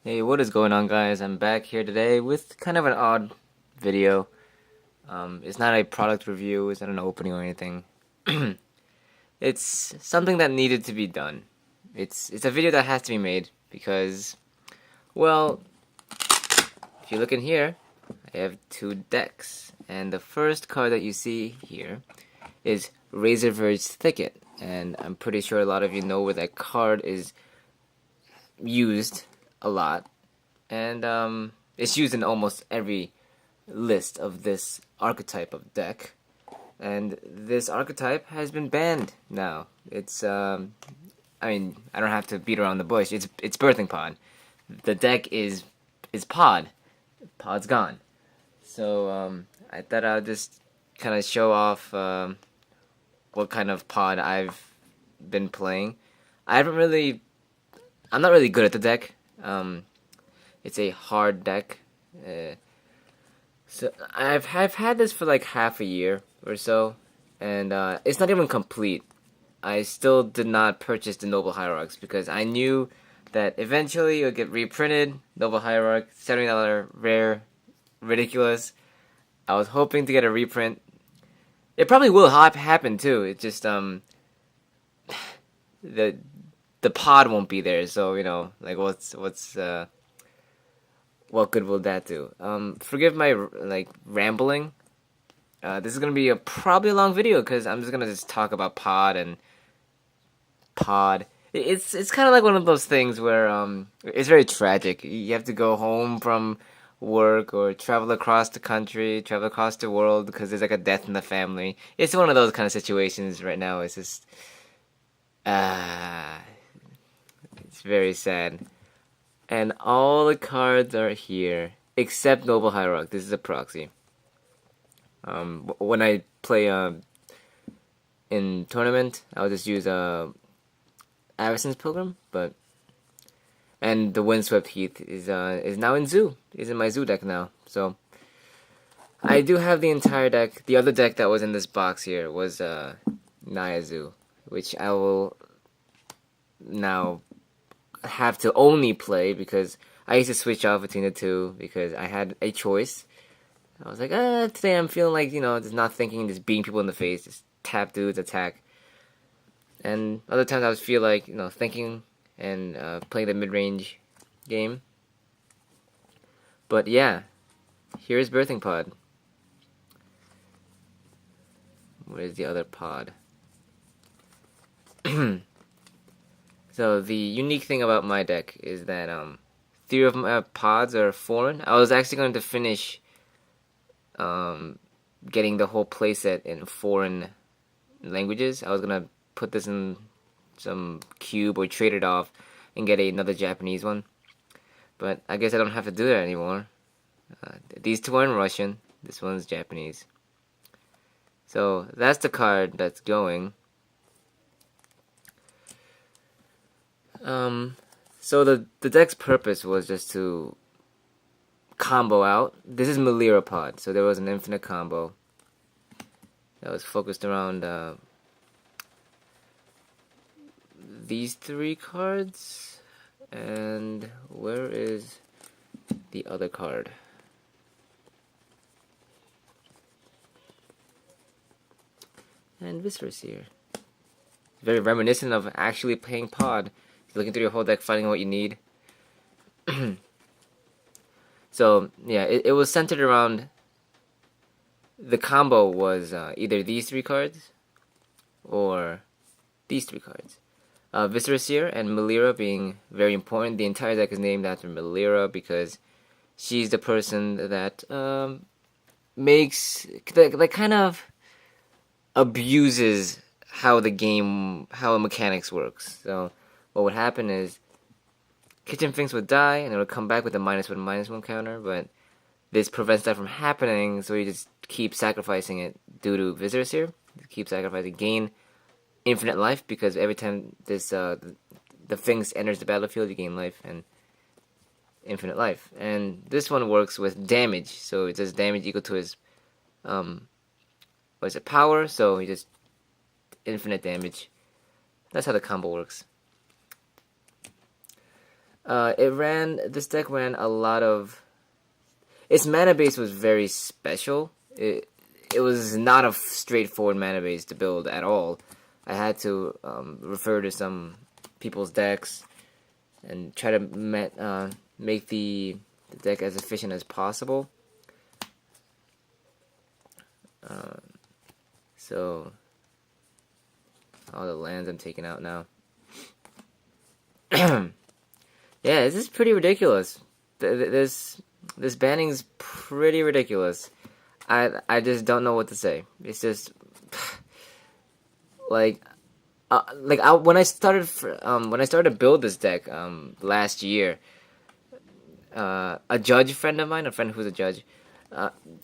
Hey, what is going on, guys? I'm back here today with kind of an odd video. It's not a product review, it's not an opening or anything. It's something that needed to be done. It's a video that has to be made because, well, if you look in here, I have two decks, and the first card that you see here is Razorverge Thicket, and I'm pretty sure a lot of you know where that card is used a lot, and it's used in almost every list of this archetype of deck. And this archetype has been banned now. I mean, I don't have to beat around the bush. It's Birthing Pod. The deck is Pod. Pod's gone. So I thought I'd just kind of show off what kind of Pod I've been playing. I haven't really. I'm not really good at the deck. It's a hard deck. So I've had this for like half a year or so, and it's not even complete. I still did not purchase the Noble Hierarchs because I knew that eventually it'll get reprinted. Noble Hierarch, $70 rare, ridiculous. I was hoping to get a reprint. It probably will happen too. It just the pod won't be there, so like what good will that do? Forgive my like rambling. This is gonna be probably a long video because I'm just gonna talk about pod and pod. It's kind of like one of those things where it's very tragic. You have to go home from work or travel across the country, travel across the world because there's like a death in the family. It's one of those kind of situations right now. It's just uh, it's very sad. And all the cards are here except Noble Hierarch. This is a proxy. When I play in tournament, I'll just use Avacyn's Pilgrim, and the Windswept Heath is now in Zoo. Is in my Zoo deck now. So I do have the entire deck. The other deck that was in this box here was Naya Zoo, which I will now have to only play because I used to switch off between the two because I had a choice. I was like, today I'm feeling like, just not thinking, just beating people in the face, just tap dudes, attack. And other times I would feel like, thinking and playing the mid-range game. But yeah, here's Birthing Pod. Where's the other pod? So the unique thing about my deck is that three of my pods are foreign. I was actually going to finish getting the whole playset in foreign languages. I was gonna put this in some cube or trade it off and get another Japanese one. But I guess I don't have to do that anymore. These two are in Russian. This one's Japanese. So that's the card that's going. So the deck's purpose was just to combo out. This is Melira Pod, so there was an infinite combo that was focused around these three cards. And where is the other card? And Viscerous here. Very reminiscent of actually playing Pod. You're looking through your whole deck, finding what you need. So yeah, it was centered around. The combo was either these three cards or these three cards. Viscerous and Melira being very important. The entire deck is named after Melira because she's the person that makes that kind of abuses how the mechanics works. So what would happen is Kitchen Finks would die and it would come back with a -1/-1 counter, but this prevents that from happening, so you just keep sacrificing it due to Viscerous here. Keep sacrificing, gain infinite life because every time this the Finks enters the battlefield, you gain life and infinite life. And this one works with damage, so it does damage equal to his power, so he just infinite damage. That's how the combo works. This deck ran a lot of. Its mana base was very special. It was not a straightforward mana base to build at all. I had to refer to some people's decks and try to make the deck as efficient as possible. So all the lands I'm taking out now. Yeah, this is pretty ridiculous. This banning's pretty ridiculous. I just don't know what to say. It's just like when I started to build this deck last year, a judge friend of mine, a friend who's a judge,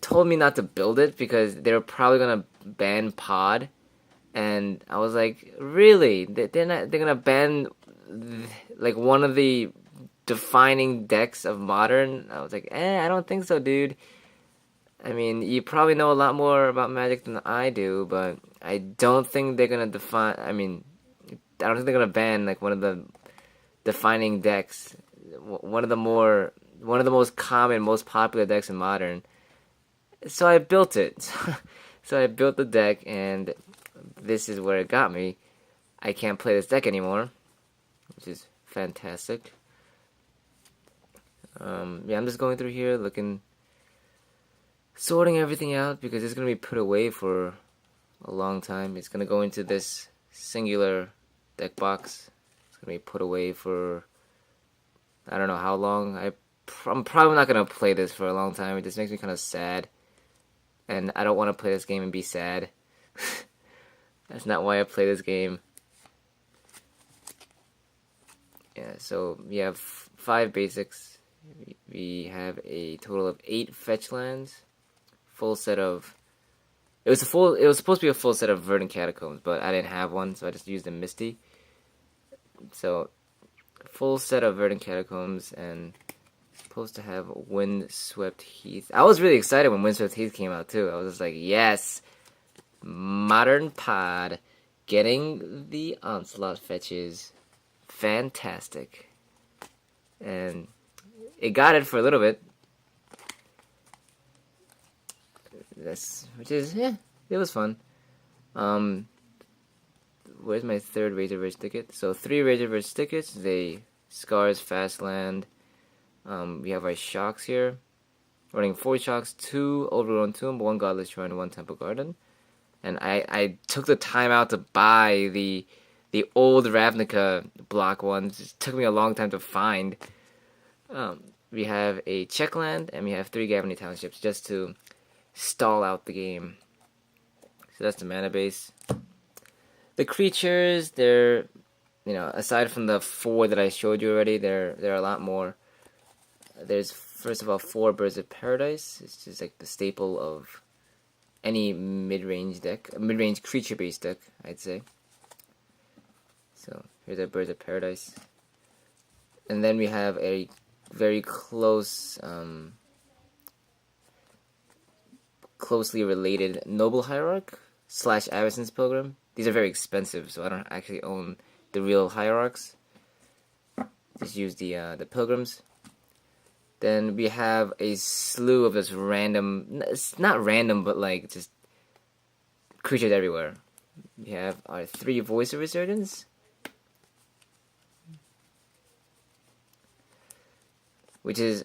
told me not to build it because they were probably gonna ban Pod, and I was like, really? They're gonna ban like one of the defining decks of Modern? I was like, I don't think so, dude. I mean, you probably know a lot more about Magic than I do, but I don't think they're gonna define. I mean, I don't think they're gonna ban like one of the defining decks, one of the most common, most popular decks in Modern. So I built it. So I built the deck, and this is where it got me. I can't play this deck anymore, which is fantastic. Yeah, I'm just going through here, sorting everything out because it's gonna be put away for a long time. It's gonna go into this singular deck box. It's gonna be put away for I don't know how long. I'm probably not gonna play this for a long time. It just makes me kind of sad, and I don't want to play this game and be sad. That's not why I play this game. Yeah, so we have 5 basics. We have a total of 8 fetch lands. Full set of. It was supposed to be a full set of Verdant Catacombs, but I didn't have one, so I just used a Misty. So, full set of Verdant Catacombs, and supposed to have Windswept Heath. I was really excited when Windswept Heath came out too. I was just like, yes, Modern Pod, getting the Onslaught fetches, fantastic. And it got it for a little bit. It was fun. Where's my third Razor Ridge ticket? So 3 Razor Ridge tickets. They Scars Fastland. We have our shocks here. Running 4 shocks, 2 Overgrown Tomb, 1 Godless Shrine, 1 Temple Garden. And I took the time out to buy the old Ravnica block ones. It took me a long time to find. We have a Checkland, and we have 3 Gavony Townships just to stall out the game. So that's the mana base. The creatures, they're, aside from the 4 that I showed you already, there are a lot more. There's, first of all, 4 Birds of Paradise. It's just like the staple of any mid-range deck, a mid-range creature-based deck, I'd say. So here's our Birds of Paradise. And then we have a very closely related Noble Hierarch / Avacyn's Pilgrim. These are very expensive, so I don't actually own the real Hierarchs. Just use the Pilgrims. Then we have a slew of this random, it's not random, but like just creatures everywhere. We have our 3 Voice of Resurgence, which is,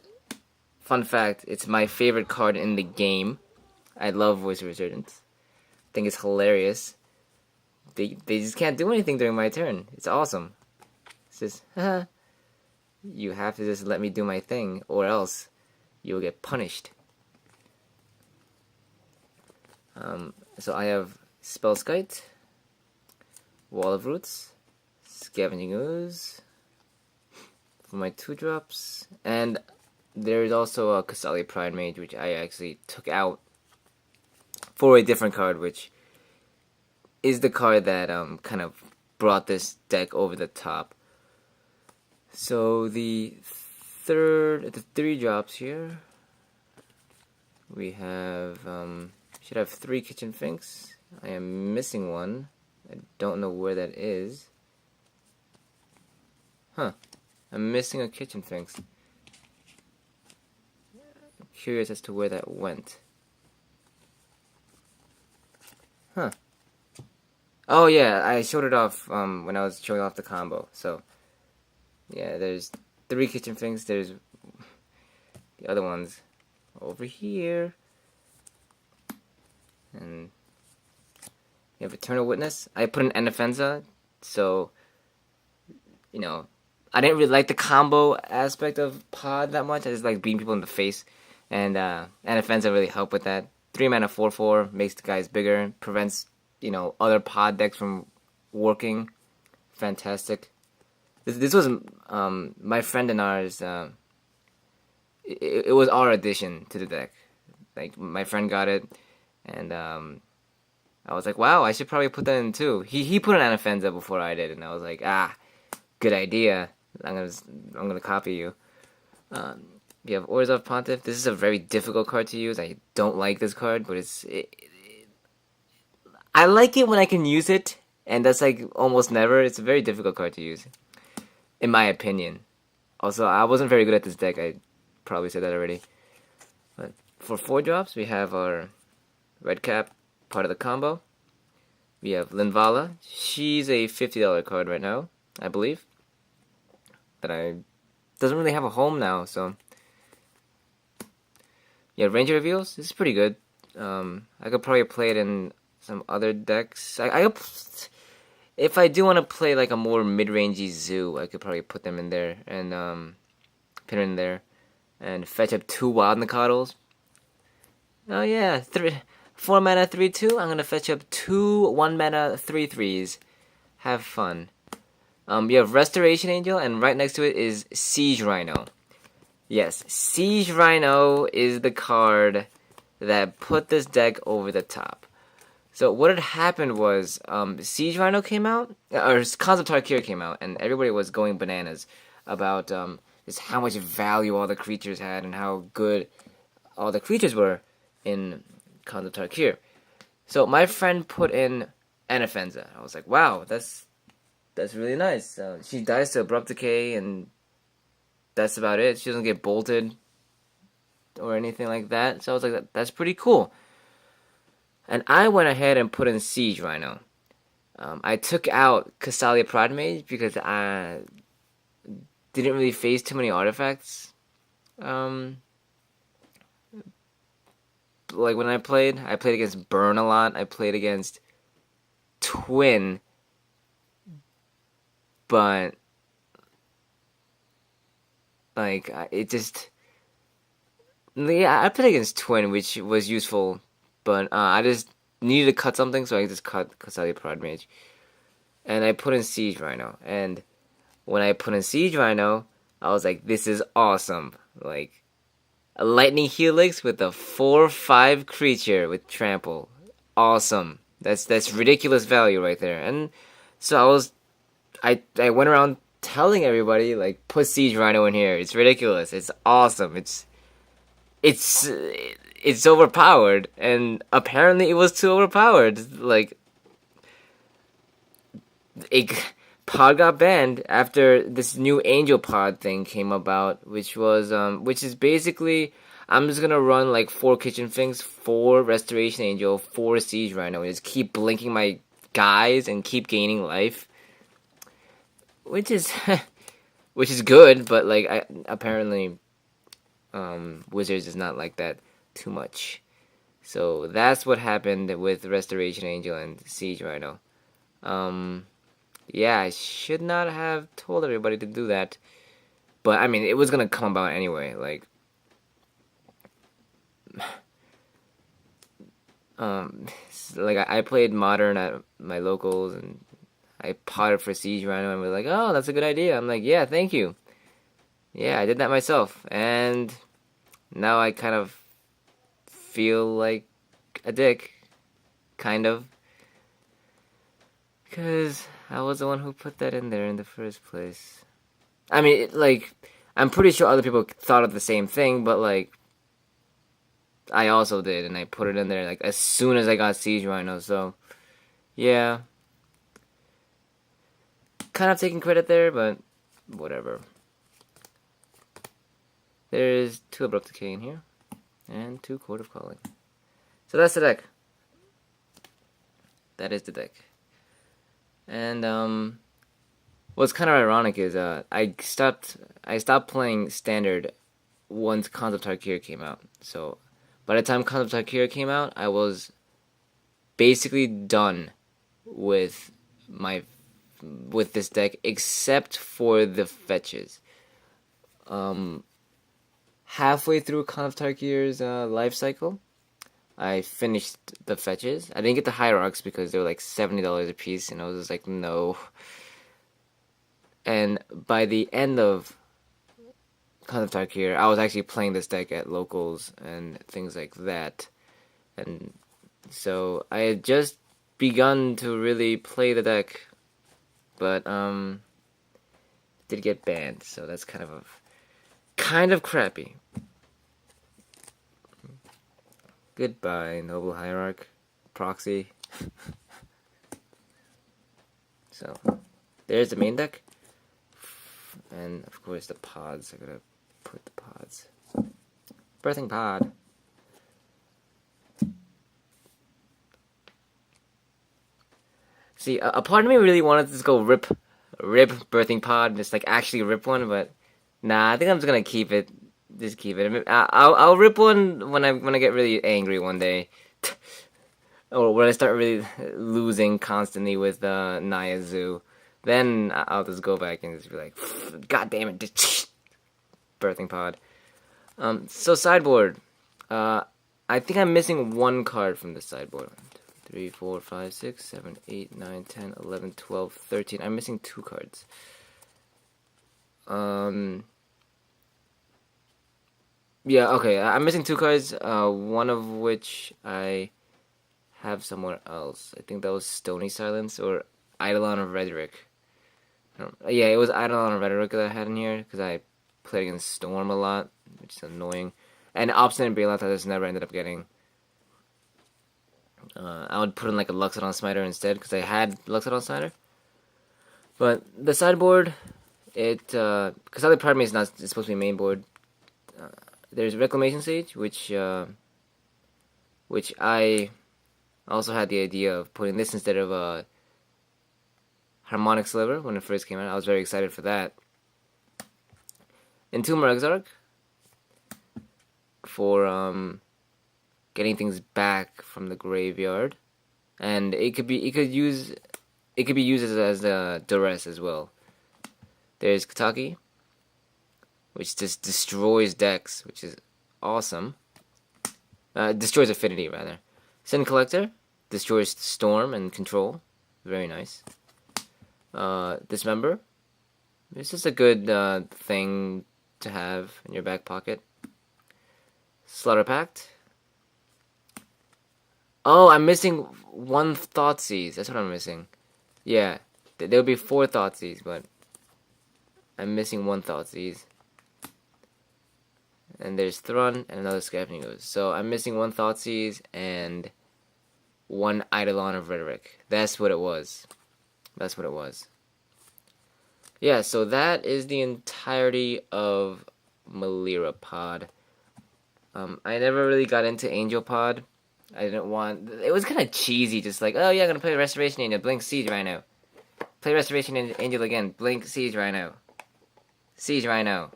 fun fact, it's my favorite card in the game. I love Voice of Resurgence. I think it's hilarious. They just can't do anything during my turn. It's awesome. It's just, haha. You have to just let me do my thing, or else you'll get punished. So I have Spellskite, Wall of Roots, Scavenging Ooze for my 2-drops, and there's also a Qasali Pridemage, which I actually took out for a different card, which is the card that kind of brought this deck over the top. So the 3 drops here, we have should have 3 Kitchen Finks. I am missing one. I don't know where that is. Huh. I'm missing a Kitchen Finks. I'm curious as to where that went. Huh. Oh yeah, I showed it off when I was showing off the combo. So yeah, there's 3 Kitchen Finks. There's the other ones over here. And you have Eternal Witness. I put an Anafenza, so you know, I didn't really like the combo aspect of Pod that much. I just like beating people in the face, and Anafenza really helped with that. 3 mana 4/4 makes the guys bigger, prevents other Pod decks from working. Fantastic. This was my friend and ours. It was our addition to the deck. Like my friend got it, and I was like, wow, I should probably put that in too. He put an Anafenza before I did, and I was like, good idea. I'm gonna copy you. You have Orzhov Pontiff. This is a very difficult card to use. I don't like this card, but I like it when I can use it, and that's like almost never. It's a very difficult card to use, in my opinion. Also, I wasn't very good at this deck. I probably said that already. But for 4 drops, we have our Red Cap, part of the combo. We have Linvala. She's a $50 card right now, I believe. But doesn't really have a home now, so yeah. Ranger Reveals. This is pretty good. I could probably play it in some other decks. If I do want to play like a more mid-rangey zoo, I could probably put them in there and pin it in there and fetch up 2 Wild Nacatls. Oh yeah, 4 mana 3/2. I'm gonna fetch up 2 1 mana 3/3s. Have fun. You have Restoration Angel, and right next to it is Siege Rhino. Yes, Siege Rhino is the card that put this deck over the top. So what had happened was Siege Rhino came out, or Khans of Tarkir came out, and everybody was going bananas about just how much value all the creatures had and how good all the creatures were in Khans of Tarkir. So my friend put in Anafenza. I was like, wow, that's really nice. She dies to Abrupt Decay, and that's about it. She doesn't get bolted or anything like that. So I was like, that's pretty cool. And I went ahead and put in Siege Rhino. I took out Castalia Prodmage because I didn't really face too many artifacts. Like when I played against Burn a lot. I played against Twin, but like it just, yeah, I played against Twin, which was useful, but I just needed to cut something, so I just cut Castalia Prodmage, and I put in Siege Rhino. And when I put in Siege Rhino, I was like, this is awesome. Like a Lightning Helix with a 4/5 creature with trample. Awesome. That's ridiculous value right there. And so I went around telling everybody, like, put Siege Rhino in here. It's ridiculous. It's awesome. It's overpowered, and apparently it was too overpowered. Like, Pod got banned after this new Angel Pod thing came about, which is basically, I'm just gonna run like 4 Kitchen Finks, 4 Restoration Angel, 4 Siege Rhino, and just keep blinking my guys and keep gaining life, which is good, but like apparently Wizards is not like that too much. So that's what happened with Restoration Angel and Siege Rhino. Yeah, I should not have told everybody to do that. But, I mean, it was gonna come about anyway. Like, I played Modern at my locals, and I potted for Siege Rhino, and we're like, oh, that's a good idea. I'm like, yeah, thank you. Yeah, I did that myself. And now I kind of feel like a dick. Kind of. Because I was the one who put that in there in the first place. I mean, I'm pretty sure other people thought of the same thing, but, like, I also did, and I put it in there, like, as soon as I got Siege Rhino, so, yeah. Kind of taking credit there, but whatever. There's 2 Abrupt Decay in here, and 2 Chord of Calling. So that's the deck. That is the deck. And what's kind of ironic is I stopped playing Standard once Khans of Tarkir came out. So by the time Khans of Tarkir came out, I was basically done with this deck, except for the fetches. Halfway through Khans of Tarkir's life cycle, I finished the fetches. I didn't get the Hierarchs because they were like $70 a piece, and I was just like, no. And by the end of Khans of Tarkir, I was actually playing this deck at locals and things like that. And so I had just begun to really play the deck, but did get banned, so that's kind of crappy. Goodbye, Noble Hierarch, Proxy. So there's the main deck, and of course the pods. I gotta put the pods. Birthing Pod. See, a part of me really wanted to just go rip Birthing Pod, just like actually rip one, but nah, I think I'm just gonna keep it. Just keep it. I'll rip one when I get really angry one day, or when I start really losing constantly with Naya Zoo. Then I'll just go back and just be like, God damn it, Birthing Pod. So sideboard. I think I'm missing 1 card from the sideboard. 3, 4, 5, 6, 7, 8, 9, 10, 11, 12, 13. I'm missing 2 cards. Yeah, okay. I'm missing 2 cards. One of which I have somewhere else. I think that was Stony Silence or Eidolon of Rhetoric. Yeah, it was Eidolon of Rhetoric that I had in here because I played against Storm a lot, which is annoying. And Obstinate Bailout I just never ended up getting. I would put in like a Luxodon Smiter instead because I had Luxodon Smiter. But the sideboard, because other part of me is not it's supposed to be main board. There's Reclamation Sage, which I also had the idea of putting this instead of Harmonic Sliver when it first came out. I was very excited for that. Entomber Exarch for getting things back from the graveyard, and it could be used as a duress as well. There's Kataki, which just destroys decks, which is awesome. Destroys Affinity, rather. Sin Collector destroys Storm and Control. Very nice. Dismember. It's just a good thing to have in your back pocket. Slaughter Pact. Oh, I'm missing 1 Thoughtseize. That's what I'm missing. Yeah, there'll be 4 Thoughtseize, but I'm missing 1 Thoughtseize. And there's Thrun and another Scavenging Ooze. So I'm missing 1 Thoughtseize and 1 Eidolon of Rhetoric. That's what it was. That's what it was. Yeah, so that is the entirety of Melira Pod. I never really got into Angel Pod. I didn't want... It was kind of cheesy, just like, oh yeah, I'm gonna play Restoration Angel, blink Siege Rhino. Play Restoration Angel again, blink Siege Rhino. Siege Rhino.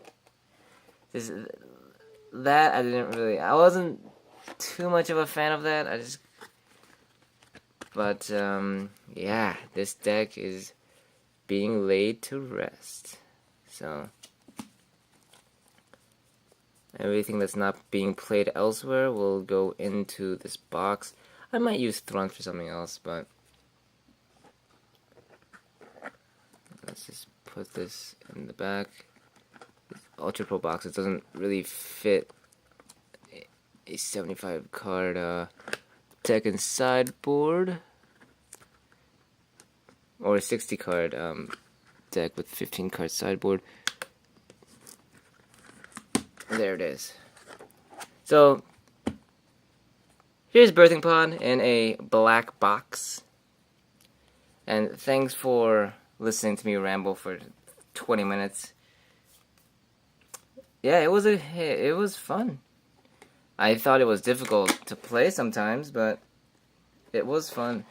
That, I wasn't too much of a fan of that, But, yeah, this deck is being laid to rest. So... everything that's not being played elsewhere will go into this box. I might use Thrun for something else, but let's just put this in the back. This Ultra Pro box, it doesn't really fit a 75 card deck and sideboard, or a 60 card deck with 15 card sideboard. There it is. So, here's Birthing Pod in a black box. And thanks for listening to me ramble for 20 minutes. yeah, it was fun. I thought it was difficult to play sometimes, but it was fun.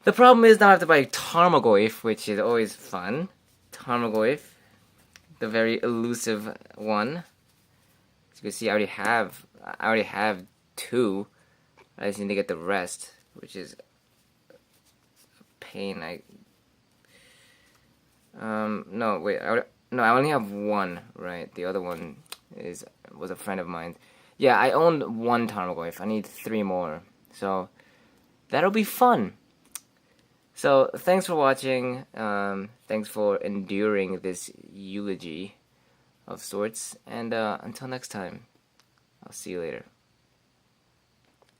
The problem is now I have to buy Tarmogoyf, which is always fun. Tarmogoyf, the very elusive one. As you can see, I already have two. I just need to get the rest, which is a pain. No, wait, no, I only have one, right? The other one was a friend of mine. Yeah, I owned one Tarmogoyf. I need 3 more. So, that'll be fun. So, thanks for watching. Thanks for enduring this eulogy of sorts. And until next time, I'll see you later.